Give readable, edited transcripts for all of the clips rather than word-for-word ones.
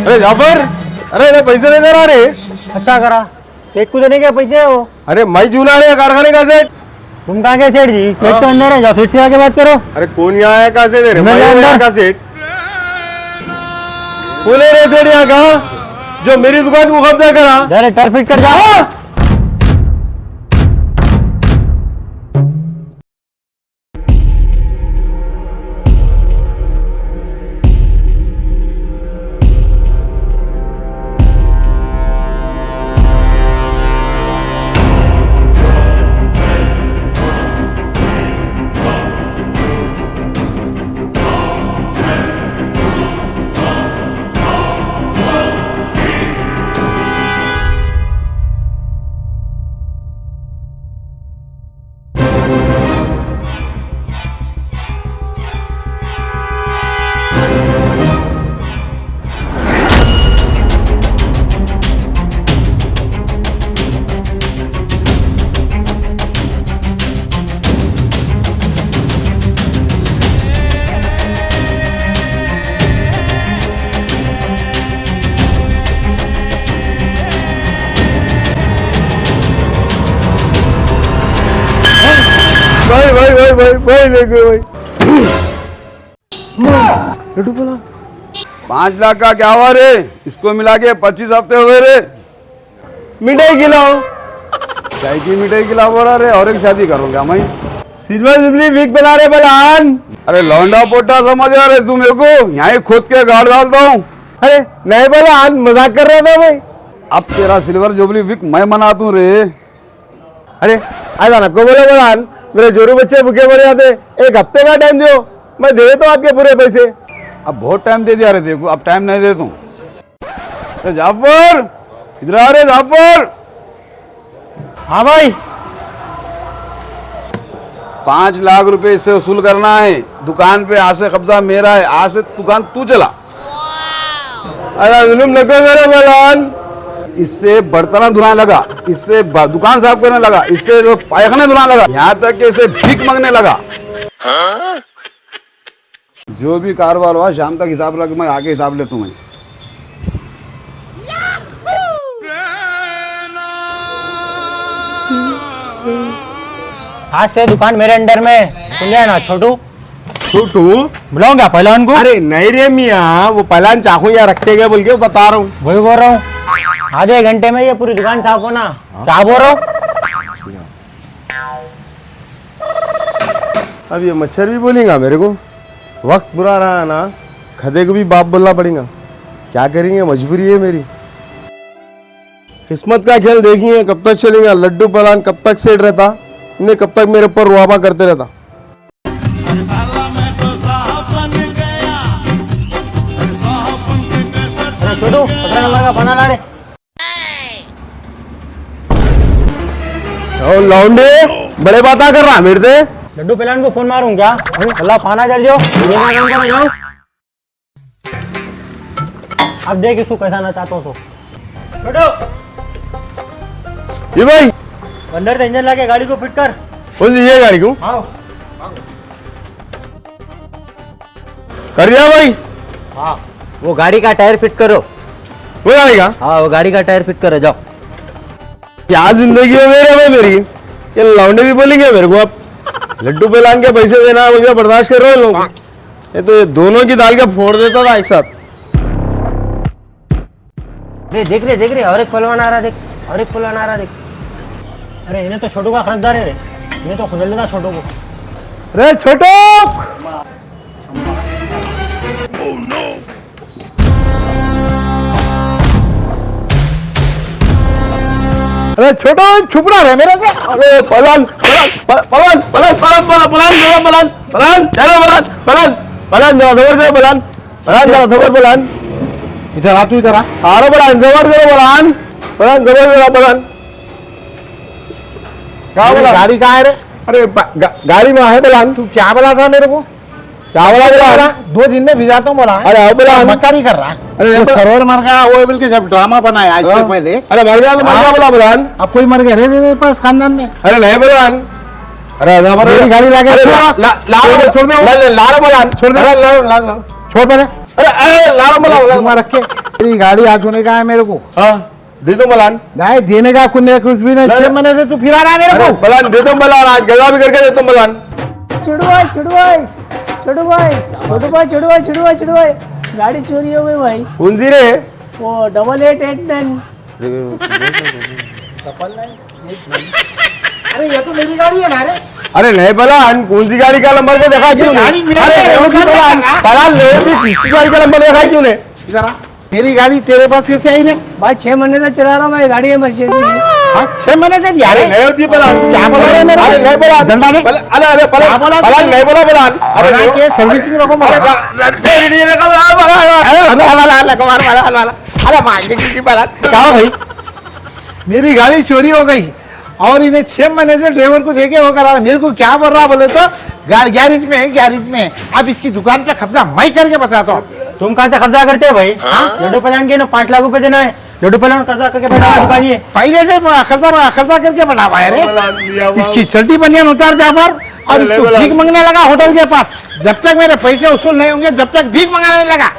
अरे जाफर, अरे पैसे दे रहा रे। अच्छा करा, सेठ को देने के पैसे है वो। अरे मैं जूना रे कारखाने का सेठ। तुम कहाँ के सेठ जी? सेठ तो अंदर है, जाओ सेठ से आके बात करो। अरे कौन यहाँ है? कहाँ से दे रहे? मैं यहाँ का सेठ बोले रे सेठ यहाँ का जो मेरी दुकान को कब्जा करा। डायरेक्ट टायर फिट कर जाओ। भाई देखो भाई। लड्डू बोला 5 लाख का क्या हुआ रे? इसको मिला के 25 हफ्ते हुए रे। मिठाई खिलाओ। चाय की मिठाई खिलाओ बोला रे, और एक शादी करूंगा मैं। सिल्वर जुबली वीक बना रहे बलान। अरे लौंडा पोटा समझ आ रहे तू मेरे को? यहाँ खुद के गाड़ डालता हूँ। अरे नहीं बलान, मजाक कर रहा था भाई। अब तेरा सिल्वर जुबली वीक मैं मनाता हूँ रे। अरे ऐसा ना को बोले बलान, मेरे जोरू बच्चे भूखे मर जाते। 1 हफ्ते का टाइम दो, मैं दे देता हूँ आपके पूरे पैसे। अब बहुत टाइम दे दिया रे देखो, अब टाइम नहीं देता हूँ। जाफर इधर आ रे जाफर। हाँ भाई, 5 लाख रुपए इससे वसूल करना है। दुकान पे आज से कब्जा मेरा है, आज से दुकान तू चला। अरे जुलूम न करो मेरे बलान। इससे बर्तन धुलाने लगा, इससे दुकान साफ करने लगा, इससे जो पायखाने धुलाने लगा, यहाँ तक कि इसे भीख मांगने लगा। जो भी कारोबार हुआ शाम तक हिसाब लग, मैं आगे हिसाब ले तुम्हें। आज से दुकान मेरे अंडर में। सुन लिया ना छोटू? छोटू बुलाऊंगा पहलवान को? अरे नहीं रे मियाँ, वो पहलवान चाकू यहाँ रखते गए बोल के बता रहा हूँ। वही बोल रहा हूँ, आधे घंटे में ये पूरी दुकान साफ होना। क्या बोल रहा हूँ? अब ये मच्छर भी बोलेगा मेरे को। वक्त बुरा रहा ना, खदे को भी बाप बोलना पड़ेगा। क्या करेंगे, मजबूरी है मेरी। किस्मत का खेल देखिए कब तक चलेगा। लड्डू पहलवान कब तक सेट रहता, इन्हें कब तक मेरे ऊपर रुआबा करते रहता। छोटू 15 नंबर का पाना ला रे। ओ लौंडे, बड़े बातें कर रहा मेरे से। लड्डू पहलवान को फोन मारूं क्या? अल्लाह पाना चल जाओ। अब देख इसको कैसा ना चाहता हूँ। ये भाई अंदर से इंजन लाके गाड़ी को फिट कर। कौन सी ये गाड़ी को? हाँ कर दिया भाई। हाँ, वो गाड़ी का टायर फिट करो। वो गाड़ी का? हाँ, वो गाड़ी का टायर फिट करो, जाओ। क्या जिंदगी है मेरे भाई मेरी। ये लौंडे भी बोलेंगे मेरे को अब लड्डू पहलवान के पैसे देना मुझे बर्दाश्त कर रहे हो लोग। ये तो ये दोनों की दाल का फोड़ देता था एक साथ। देख रहे और एक पहलवान आ रहा, देख और एक पहलवान आ रहा, देख। अरे इन्हें तो छोटू का खरीदार है रे, इन्हें तो खुद लेता छोटू को। अरे छोटू, अरे छोटू छुप रहा है मेरे से। अरे पहलवान पहलवान पहलवान पहलवान पहलवान पहलवान पहलवान चलो पहलवान पहलवान पहलवान जरा धवर करो पहलवान पहलवान जरा धवर पहलवान इधर आ, तू इधर आ रहा पहलवान धवर करो पहलवान पहलवान धवर करो पहलवान। क्या बोला? गाड़ी कहाँ है रे? अरे गाड़ी में है पहलवान। तू क्या बोला था मेरे को? क्या बोला? 2 दिन में भिजाता हूँ बोला। अरे आओ पहलवान, मक्का नहीं कर रहा। अरे सरोवर मर गया वो बिल्कुल जब ड्रामा बनाया आज से पहले। अरे मर गया तो मर गया बोला पहलवान। अब कोई मर गया रे पास खानदान में? अरे नहीं पहलवान, अरे गाड़ी लाके छोड़ दे, ला रहा पहलवान, छोड़ दे, छोड़ पहले। अरे अरे ला रहा पहलवान, रख के तेरी गाड़ी आज होने का है मेरे को। हाँ दे दो बलान। नहीं देने का कुछ भी नहीं, 6 महीने से तू फिरा रहा है मेरे अरे को। बलान दे दो बलान, आज गजा भी करके दे दो बलान। छोटू भाई छोटू भाई गाड़ी चोरी हो गई भाई। कौन सी रे? वो 8889। अरे ये तो मेरी गाड़ी है ना रे। अरे नहीं बलान, कौन सी गाड़ी का नंबर को देखा क्यों गाड़ी नहीं? मेरी अरे है, नहीं होती बलान, बलान नहीं होती, किसकी गाड़ी का नंबर देखा क्यों नहीं? जरा मेरी गाड़ी तेरे पास कैसे आई रे? भाई 6 महीने से चला रहा हूँ मैं, गाड़ी इमरजेंसी है। हाँ 6 महीने से यार अरे नहीं होती बलान। क्या बोला रे मेरे को? अरे नहीं बलान, डंडा दे। अरे अरे क्या बोला तू? बलान नहीं बोला बलान। अरे बना के सर्विसिंग रखो अरे क्या भाई, मेरी गाड़ी चोरी हो गई और इन्हें 6 महीने से ड्राइवर को देके वो करा। मेरे को क्या बोल रहा बोले तो गैरेज में है। अब इसकी दुकान पे कब्जा मैं करके बताता हूँ। तुम कहाँ से कब्जा करते हो भाई? लड्डू पहलान के ना 5 लाख रुपए देना है। लड्डू पहलान कब्जा करके बैठा है दुकान ये। पहले से खर्चा करके बना पाया रे। इसकी चलती बनियान उतार जा पर और अरे इसको बोला। भीख मांगने लगा होटल के पास। जब तक मेरे पैसे वसूल नहीं होंगे जब तक भीख मांगने लगा।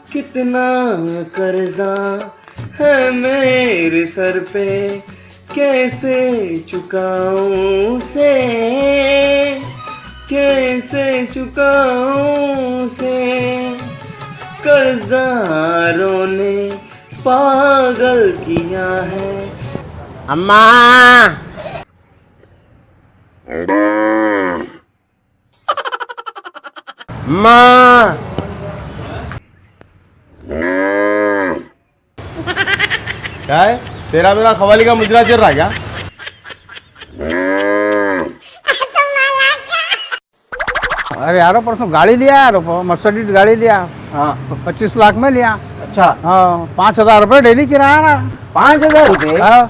कितना कर्जा है मेरे सर पे, कैसे चुकाऊं से, कैसे चुकाऊं से, कर्जदारों ने पागल किया है। अम्मा माँ क्या है तेरा मेरा खवाली का मुजरा चल रहा क्या? अरे यारो परसों गाड़ी लिया यार, मर्सिडीज गाड़ी लिया। हाँ 25 लाख में लिया। अच्छा, हाँ 5,000 रुपये डेली किराया ना। 5,000 रुपए? हाँ।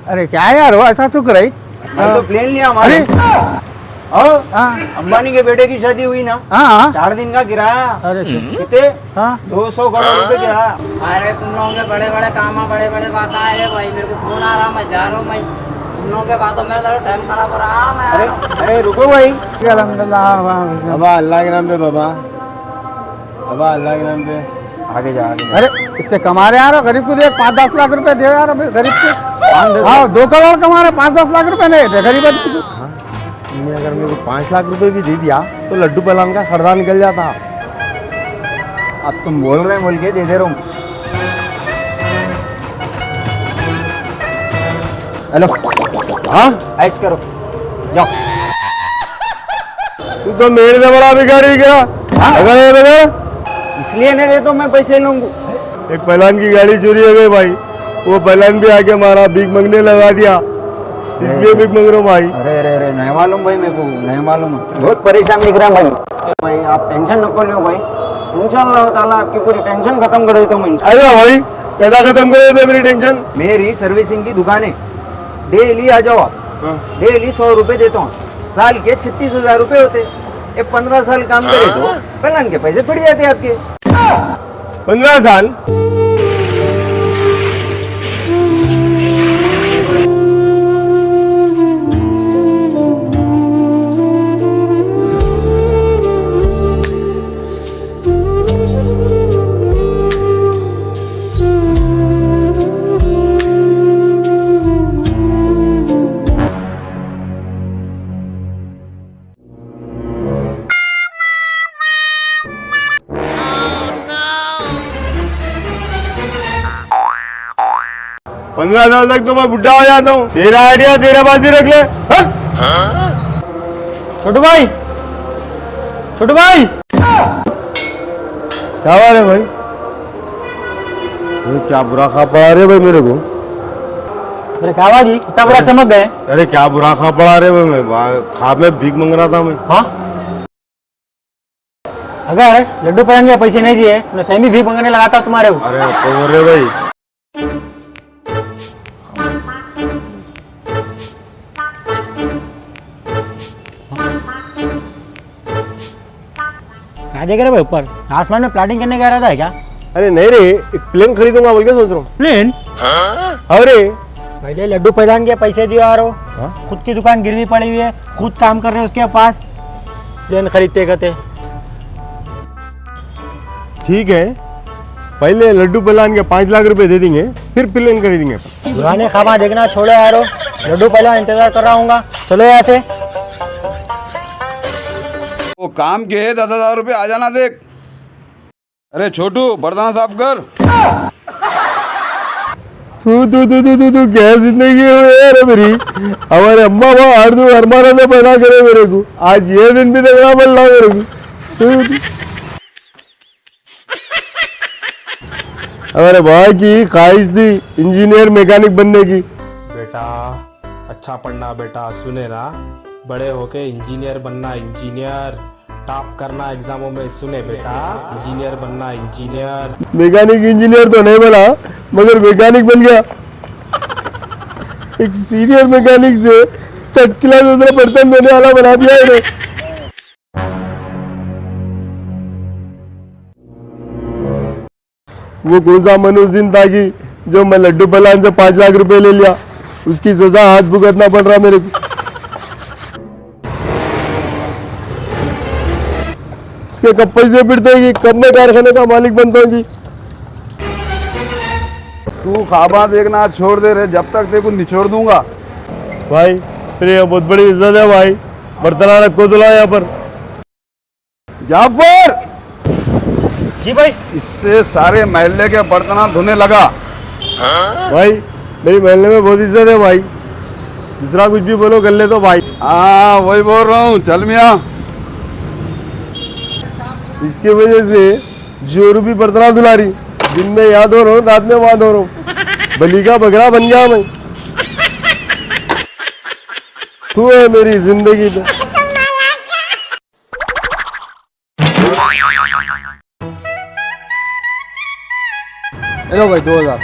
अरे क्या है यार, वो ऐसा चुक रही। मैं तो प्लेन लिया अरे हमारे। और हाँ अंबानी के बेटे की शादी हुई ना, हाँ 4 दिन का किराया अरे कितने? हाँ 200 करोड़ रुपए किराया। अरे तुम लोगों के बड़े बड़े काम, बड़े बड़े बात आए रे भाई। मेरे को फोन आ रहा, मैं जा रहा हूँ। मैं तुम लोगों के बातों में टाइम खराब हो रहा। मैं अरे अरे रुको भाई, अल्हम्दुलिल्लाह। बाबा अल्लाह के नाम पे, बाबा बाबा अल्लाह के नाम पे। आगे जा आगे जा। अरे इतने कमा रहे यार, गरीब को देख 5-10 लाख रुपए दे यार अभी गरीब को। हाँ 2 करोड़ कमा रहे, 5-10 लाख रुपए नहीं दे गरीब आदमी को। तुमने अगर मेरे को 5 लाख रुपए भी दे दिया तो लड्डू पहलान का खर्चा निकल जाता। अब तुम बोल रहे हैं बोल के दे दे रहा हूँ। हेलो, हाँ ऐश करो, जाओ। तू तो मेरे से बड़ा भिखारी क्या? अगर ये बता, इसलिए नहीं देता मैं पैसे लूंगा। एक पहलान की गाड़ी चोरी हो गई भाई, वो पहलान भी आके मारा, भीख मांगने लगा दिया, इसलिए भीख मांग रहा हूँ भाई। अरे अरे अरे नहीं मालूम भाई, मेरे को नहीं मालूम। बहुत परेशान दिख रहा है भाई। आप टेंशन नको लो भाई, इंशाअल्लाह ताला आपकी पूरी टेंशन खत्म कर देता हूँ मैं। अरे भाई कैसा खत्म कर देते मेरी टेंशन? मेरी सर्विसिंग की दुकान है, डेली आ जाओ आप। डेली 100 रुपए देता हूँ, साल के 36,000 रुपए होते। ये 15 साल काम करे तो पहलान के पैसे पड़ जाते आपके। 15 साल? पंद्रह साल तक तो मैं बुढ़ा हो जाता हूँ। तेरा आइडिया तेरा पास ही रख ले। छोटू भाई, छोटू भाई, क्या बात है भाई? क्या बुरा खा पड़ा रे भाई मेरे को? अरे क्या बात जी, इतना बड़ा चमक गए? अरे क्या बुरा खा पड़ा रे भाई, मैं खाब में भीख मांग रहा था मैं। हाँ, अगर लड्डू पहन के पैसे नहीं दिए मैं सही भी मांगने लगाता तुम्हारे को। अरे तो रे भाई, क्या देख रहे भाई ऊपर आसमान में प्लाटिंग करने का इरादा है क्या? अरे नहीं रे, एक प्लेन खरीदूंगा बोल के सोच रहा हूँ। प्लेन? अरे पहले लड्डू पहचान के पैसे दियो आ रहे हो, खुद की दुकान गिरवी पड़ी हुई है, खुद काम कर रहे हो उसके पास, प्लेन खरीदते कहते। ठीक है, पहले लड्डू पहलवान के 5 लाख रुपए दे देंगे, फिर प्लेन खरीदेंगे। पुराने खामा देखना छोड़ो यारो, लड्डू पहलवान इंतजार कर रहा हूँ। चलो यहाँ से। वो काम के 10,000 रुपये आ जाना देख। अरे छोटू बर्तन साफ कर। तू क्या जिंदगी है यार मेरी। हमारे अम्मा बाबा हर दो अरमाना से पैदा करे मेरे को, आज ये दिन भी देखना पड़ रहा मेरे को। हमारे भाई की ख्वाहिश थी इंजीनियर मैकेनिक बनने की। बेटा अच्छा पढ़ना बेटा, सुने ना, बड़े होके इंजीनियर बनना, इंजीनियर टॉप करना एग्जामों में, सुने बेटा, इंजीनियर बनना इंजीनियर। मैकेनिक इंजीनियर तो नहीं बना, मगर मैकेनिक बन गया। एक सीनियर मैकेनिक से 3rd क्लास दूसरा बर्तन धोने वाला बना दिया इन्हें। वो कौन सा मनुष्य दिन था कि जो मैं लड्डू पहलवान से 5 लाख रुपए ले लिया, उसकी सजा हाथ भुगतना पड़ रहा मेरे को। इसके कब पैसे फिरते हैं, कब मैं कारखाने का मालिक बनता हूँ जी। तू खाबा देखना छोड़ दे रे, जब तक तेरे को निचोड़ दूंगा। भाई फिर ये बहुत बड़ी इज्जत है भाई, बर्तन रखो तुला यहाँ पर। जाफर जी भाई। इससे सारे महल्ले के बर्तन धोने लगा। भाई मेरी महल्ले में बहुत इज्जत है भाई, दूसरा कुछ भी बोलो कर ले तो भाई। हाँ वही बोल रहा हूँ, चल मियाँ। इसके वजह से जोरू भी बर्तन धुला रही, दिन में यहाँ धो रहा हूँ, रात में वहां धो रहा हूँ। बलि का बकरा बन गया मैं। तू है मेरी जिंदगी पे। हेलो भाई 2000।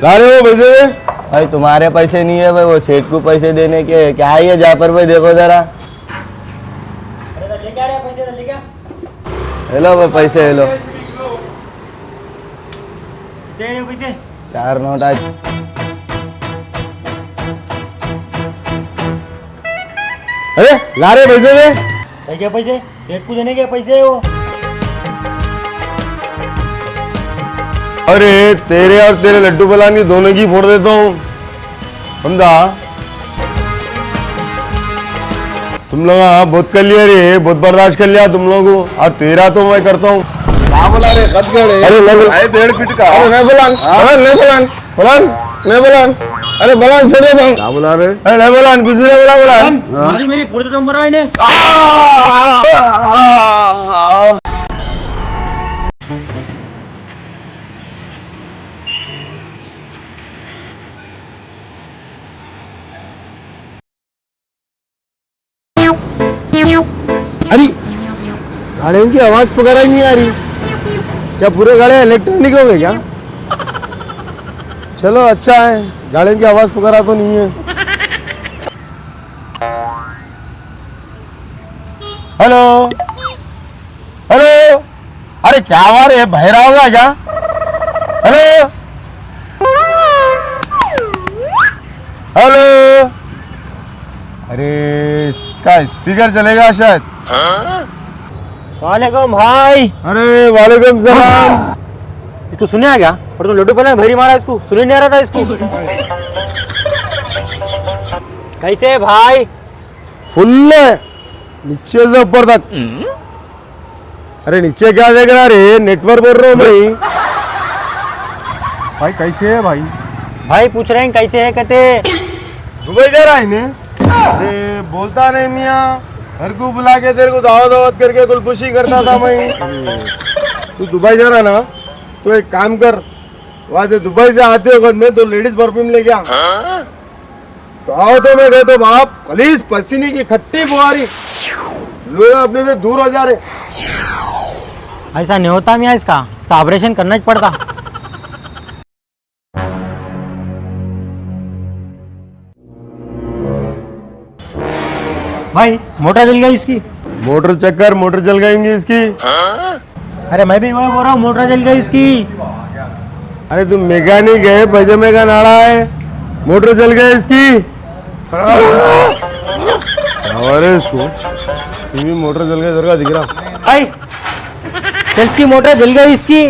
वो पैसे भाई तुम्हारे पैसे नहीं है भाई, वो सेठ को पैसे देने के। क्या है ये जाफर भाई, देखो जरा। हेलो भाई पैसे, हेलो 4 नोट आज। अरे ला रे पैसे दे। क्या पैसे? सेठ को देने के पैसे है वो। अरे तेरे और तेरे लड्डू पहलवान की दोनों की फोड़ देता हूँ, समझा। तुम लोग बहुत कर लिया रे, बहुत बर्दाश्त कर लिया तुम लोगों को, और तेरा तो मैं करता हूँ। बोला रे अरे नहीं 1.5 फीट का। अरे नहीं बलान, नहीं बलान, बलान नहीं बलान, अरे बलान छोड़ दे। क्या बोला रे? अरे नहीं बलान, कुछ नहीं बोला बलान। मेरी फोड़ तो मरा इन्हें। अरे गाड़ियों की आवाज वगैरह ही नहीं आ रही क्या? पूरे गाड़ियां इलेक्ट्रॉनिक हो गए क्या? चलो अच्छा है, गाड़ियों की आवाज वगैरह तो नहीं है। हेलो हेलो, अरे क्या आवाज है, बहरा होगा क्या? हेलो हेलो, अरे इसका स्पीकर चलेगा शायद। वालेकुम भाई। अरे वालेकुम सलाम। तू सुने आ गया? और तू लड्डू पहलवान भरी मारा इसको, सुने नहीं आ रहा था इसको। कैसे है भाई? फुल है, नीचे से ऊपर तक। अरे नीचे क्या देख रहा रे, नेटवर्क बोल रहा हूँ मैं। भाई कैसे है भाई? भाई पूछ रहे हैं कैसे है, कहते दुबई जा रहा है इन्हें। अरे बोलता नहीं मियाँ, घर को बुला के तेरे को दावत करके कुलपुशी करता था मैं। तू दुबई जा रहा ना, तो एक काम कर, वहां से दुबई से आते वक्त में तो लेडीज परफ्यूम ले गया। तो आओ तो मैं गए तो बाप खलीस पसीने की खट्टी बुआरी, लोग अपने से दूर हो जा रहे। ऐसा नहीं होता मियाँ, इसका ऑपरेशन करना ही पड़ता। भाई मोटर जल गई इसकी। मोटर चेक कर, मोटर जल गई इसकी। अरे मैं भी वही बोल रहा हूँ, मोटर जल गई इसकी। अरे तुम मैकेनिक है, पैजामे का नाड़ा है, मोटर जल गई इसकी। अरे इसकी भी मोटर जल गई, जरा दिख रहा। भाई सेल्फ की मोटर जल गई इसकी।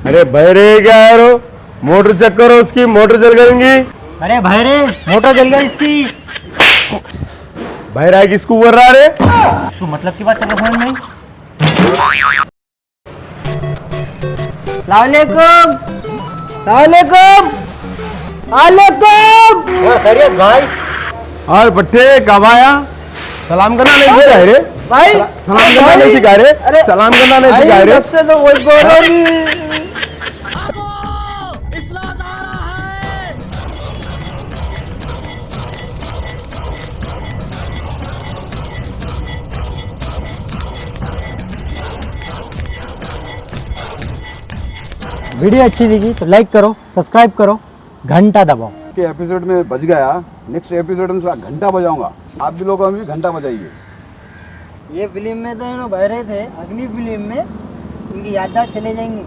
अरे बहरे क्या है रो, मोटर चेक करो उसकी, मोटर जल गई। अरे भाई रे मोटर जल गई इसकी। बहरा है किसको बोल रहा रे? इसको मतलब की बात कर रहा हूँ मैं। और खैरियत भाई? और पट्टे कब आया? सलाम करना नहीं सिखा रे भाई सलाम करना नहीं सिखा रे? सलाम करना नहीं सिखा रे? से तो वही बोल रहा हूँ। वीडियो अच्छी लगी तो लाइक करो, सब्सक्राइब करो, घंटा दबाओ। के एपिसोड में बज गया, नेक्स्ट एपिसोड में घंटा बजाऊंगा। आप भी लोगों में भी घंटा बजाइए। ये फिल्म में तो इन्होंने बहरे थे, अगली फिल्म में उनकी याददाश्त चले जाएंगी।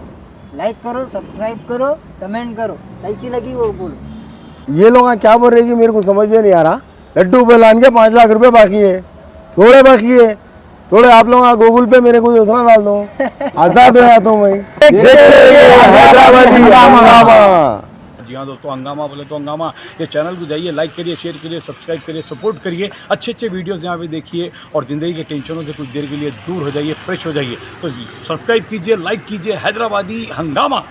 लाइक करो, सब्सक्राइब करो, कमेंट करो, कैसी लगी वो बोलो। ये लोग क्या बोल रहे हैं कि मेरे को समझ में नहीं आ रहा। लड्डू बलान के 5 लाख रुपए बाकी है, थोड़े बाकी है, थोड़े आप लोग गूगल पे मेरे को योजना डाल दो, आजाद हो जाता हूँ मैं। जी हाँ दोस्तों, हंगामा बोले तो हंगामा। ये चैनल को जाइए, लाइक करिए, शेयर करिए, सब्सक्राइब करिए, सपोर्ट करिए, अच्छे अच्छे वीडियोस यहाँ पे देखिए और ज़िंदगी के टेंशनों से कुछ देर के लिए दूर हो जाइए, फ्रेश हो जाइए। तो सब्सक्राइब कीजिए, लाइक कीजिए। हैदराबादी हंगामा।